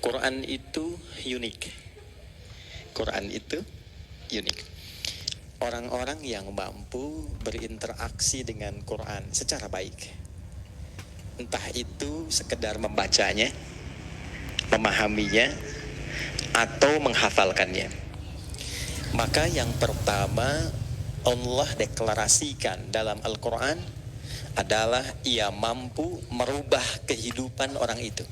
Quran itu unik. Quran itu unik. Orang-orang yang mampu berinteraksi dengan Quran secara baik, entah itu sekedar membacanya, memahaminya, atau menghafalkannya, maka yang pertama Allah deklarasikan dalam Al-Quran adalah ia mampu merubah kehidupan orang itu.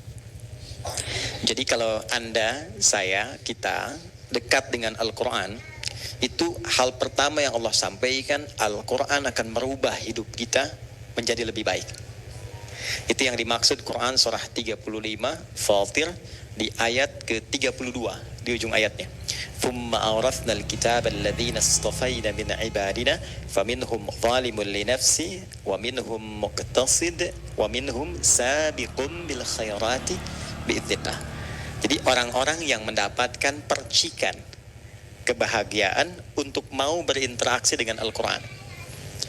Jadi kalau Anda, saya, kita dekat dengan Al-Quran, itu hal pertama yang Allah sampaikan, Al-Quran akan merubah hidup kita menjadi lebih baik. Itu yang dimaksud Quran surah 35 Fatir di ayat ke-32 di ujung ayatnya. Thumma awrathna al-kitaba alladhina istafayna min ibadina faminhum zalimun li nafsi wa minhum muqtasid wa minhum sabiqun bil khairati bi'idznillah. Jadi orang-orang yang mendapatkan percikan kebahagiaan untuk mau berinteraksi dengan Al-Quran.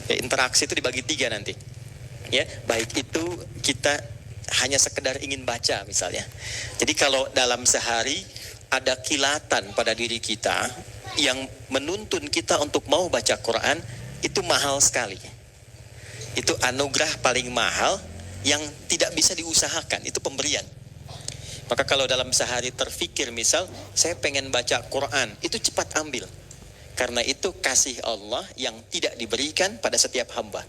Ya, interaksi itu dibagi 3 nanti. Ya, baik itu kita hanya sekedar ingin baca misalnya. Jadi kalau dalam sehari ada kilatan pada diri kita yang menuntun kita untuk mau baca Quran, itu mahal sekali. Itu anugerah paling mahal yang tidak bisa diusahakan, itu pemberian. Maka kalau dalam sehari terfikir misal, saya pengen baca Quran, itu cepat ambil. Karena itu kasih Allah yang tidak diberikan pada setiap hamba.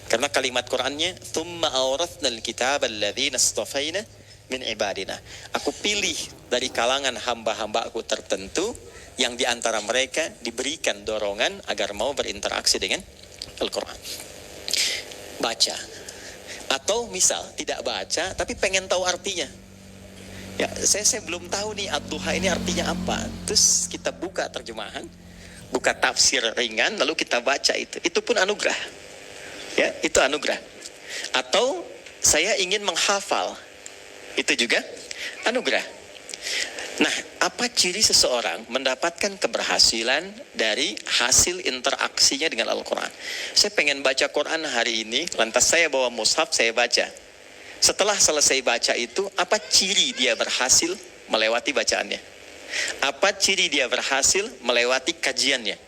Karena kalimat Qurannya, "Tsumma awrathnal kitaba alladzina istafaina min ibadina." Aku pilih dari kalangan hamba-hambaku tertentu yang di antara mereka diberikan dorongan agar mau berinteraksi dengan Al-Quran. Baca. Atau misal tidak baca tapi pengen tahu artinya. Ya, saya belum tahu nih Ad-Duha ini artinya apa. Terus kita buka terjemahan, buka tafsir ringan, lalu kita baca itu. Itu pun anugerah. Ya, itu anugerah. Atau saya ingin menghafal, itu juga anugerah. Nah, apa ciri seseorang mendapatkan keberhasilan dari hasil interaksinya dengan Al-Quran? Saya pengen baca Quran hari ini, lantas saya bawa mushaf, saya baca. Setelah selesai baca itu, apa ciri dia berhasil melewati bacaannya? Apa ciri dia berhasil melewati kajiannya?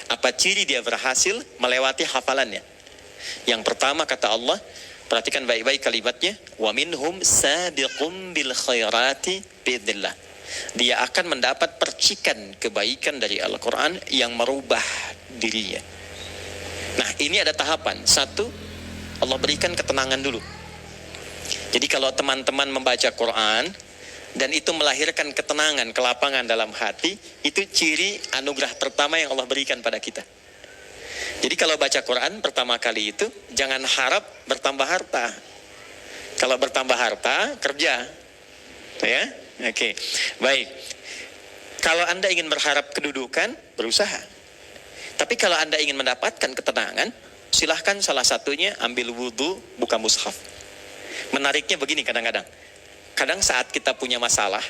Apa ciri dia berhasil melewati hafalannya? Yang pertama kata Allah, perhatikan baik-baik kalimatnya, wa minhum sabiqum bil khairati biidznillah. Dia akan mendapat percikan kebaikan dari Al-Quran yang merubah dirinya. Nah, ini ada tahapan. 1, Allah berikan ketenangan dulu. Jadi kalau teman-teman membaca Quran dan itu melahirkan ketenangan, kelapangan dalam hati, itu ciri anugerah pertama yang Allah berikan pada kita. Jadi kalau baca Quran pertama kali itu, jangan harap bertambah harta. Kalau bertambah harta, kerja. Ya? Oke. Baik. Kalau Anda ingin berharap kedudukan, berusaha. Tapi kalau Anda ingin mendapatkan ketenangan, silahkan salah satunya ambil wudhu, buka mushaf. Menariknya begini kadang-kadang. Kadang saat kita punya masalah,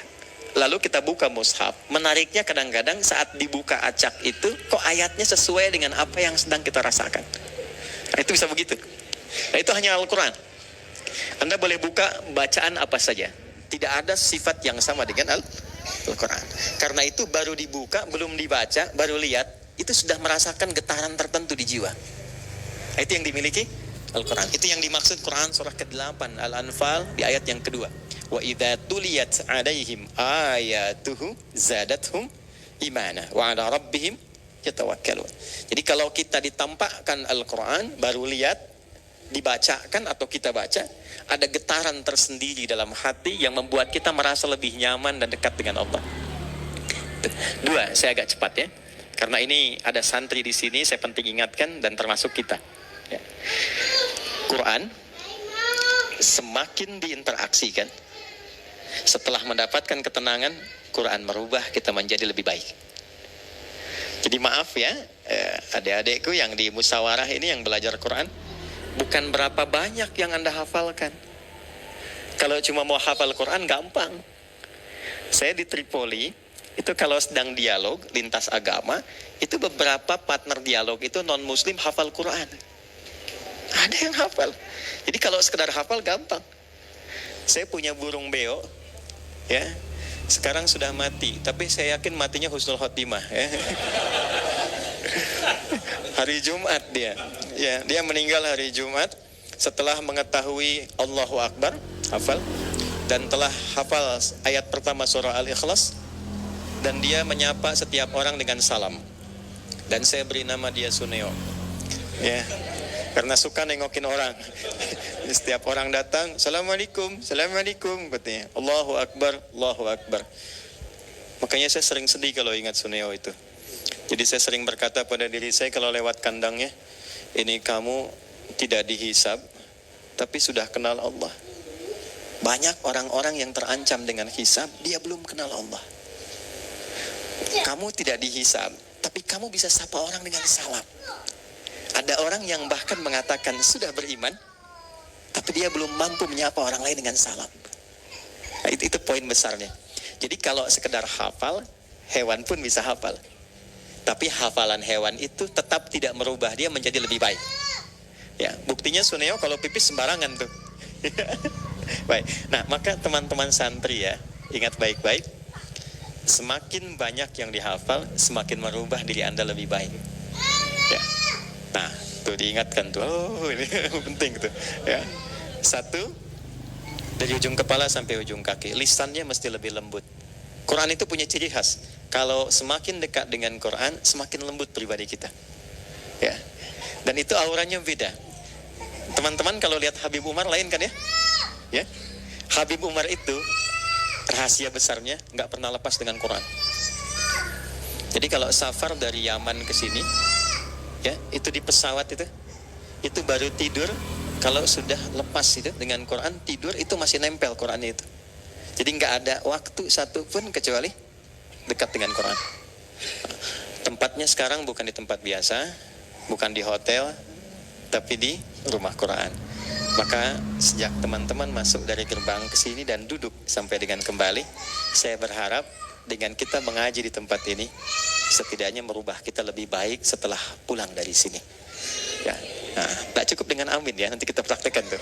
lalu kita buka mushaf, menariknya kadang-kadang saat dibuka acak itu, kok ayatnya sesuai dengan apa yang sedang kita rasakan. Nah, itu bisa begitu. Nah, itu hanya Al-Quran. Anda boleh buka bacaan apa saja. Tidak ada sifat yang sama dengan Al-Quran. Karena itu baru dibuka, belum dibaca, baru lihat, itu sudah merasakan getaran tertentu di jiwa. Nah, itu yang dimiliki Al-Quran. Itu yang dimaksud Quran surah ke-8 Al-Anfal di ayat yang kedua. Wa idza tuliyat 'alaihim ayatuhu zadathum imana wa 'ala rabbihim yatawakkalun. Jadi kalau kita ditampakkan Al-Quran, baru lihat, dibacakan atau kita baca, ada getaran tersendiri dalam hati yang membuat kita merasa lebih nyaman dan dekat dengan Allah. 2, saya agak cepat ya. Karena ini ada santri di sini, saya penting ingatkan dan termasuk kita. Ya. Quran semakin diinteraksikan, setelah mendapatkan ketenangan, Quran merubah kita menjadi lebih baik. Jadi maaf ya, adik-adikku yang di musyawarah ini yang belajar Quran, bukan berapa banyak yang Anda hafalkan. Kalau cuma mau hafal Quran gampang. Saya di Tripoli, itu kalau sedang dialog lintas agama, itu beberapa partner dialog itu non-muslim hafal Quran. Ada yang hafal. Jadi kalau sekedar hafal gampang. Saya punya burung beo, ya. Sekarang sudah mati, tapi saya yakin matinya husnul khotimah, ya. Hari Jumat dia, ya, dia meninggal hari Jumat setelah mengetahui Allahu Akbar, hafal, dan telah hafal ayat pertama surah Al-Ikhlas, dan dia menyapa setiap orang dengan salam. Dan saya beri nama dia Suneo, ya, karena suka nengokin orang. Setiap orang datang, Assalamualaikum, Assalamualaikum, katanya, Allahu Akbar, Allahu Akbar. Makanya saya sering sedih kalau ingat Suneo itu. Jadi saya sering berkata pada diri saya kalau lewat kandangnya, ini kamu tidak dihisab, tapi sudah kenal Allah. Banyak orang-orang yang terancam dengan hisab, dia belum kenal Allah. Kamu tidak dihisab, tapi kamu bisa sapa orang dengan salam. Ada orang yang bahkan mengatakan sudah beriman, tapi dia belum mampu menyapa orang lain dengan salam. Nah, itu poin besarnya. Jadi kalau sekedar hafal, hewan pun bisa hafal. Tapi hafalan hewan itu tetap tidak merubah dia menjadi lebih baik. Ya, buktinya Suneo kalau pipis sembarangan tuh. Baik. Nah, maka teman-teman santri ya, ingat baik-baik. Semakin banyak yang dihafal, semakin merubah diri Anda lebih baik. Ya. Nah, tuh diingatkan tuh. Oh, ini penting tuh. Ya. Satu, dari ujung kepala sampai ujung kaki, lisannya mesti lebih lembut. Quran itu punya ciri khas. Kalau semakin dekat dengan Quran, semakin lembut pribadi kita. Ya. Dan itu auranya beda. Teman-teman kalau lihat Habib Umar lain kan ya? Ya. Habib Umar itu rahasia besarnya nggak pernah lepas dengan Quran. Jadi kalau safar dari Yaman ke sini, ya, itu di pesawat itu baru tidur kalau sudah lepas itu dengan Quran, tidur itu masih nempel Qurannya itu. Jadi nggak ada waktu satu pun kecuali dekat dengan Quran. Tempatnya sekarang bukan di tempat biasa, bukan di hotel, tapi di rumah Quran. Maka sejak teman-teman masuk dari gerbang ke sini dan duduk sampai dengan kembali, saya berharap dengan kita mengaji di tempat ini, setidaknya merubah kita lebih baik setelah pulang dari sini. Ya, nah, tak cukup dengan amin ya, nanti kita praktekkan tuh.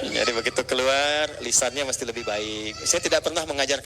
Jadi begitu keluar, lisannya mesti lebih baik. Saya tidak pernah mengajarkan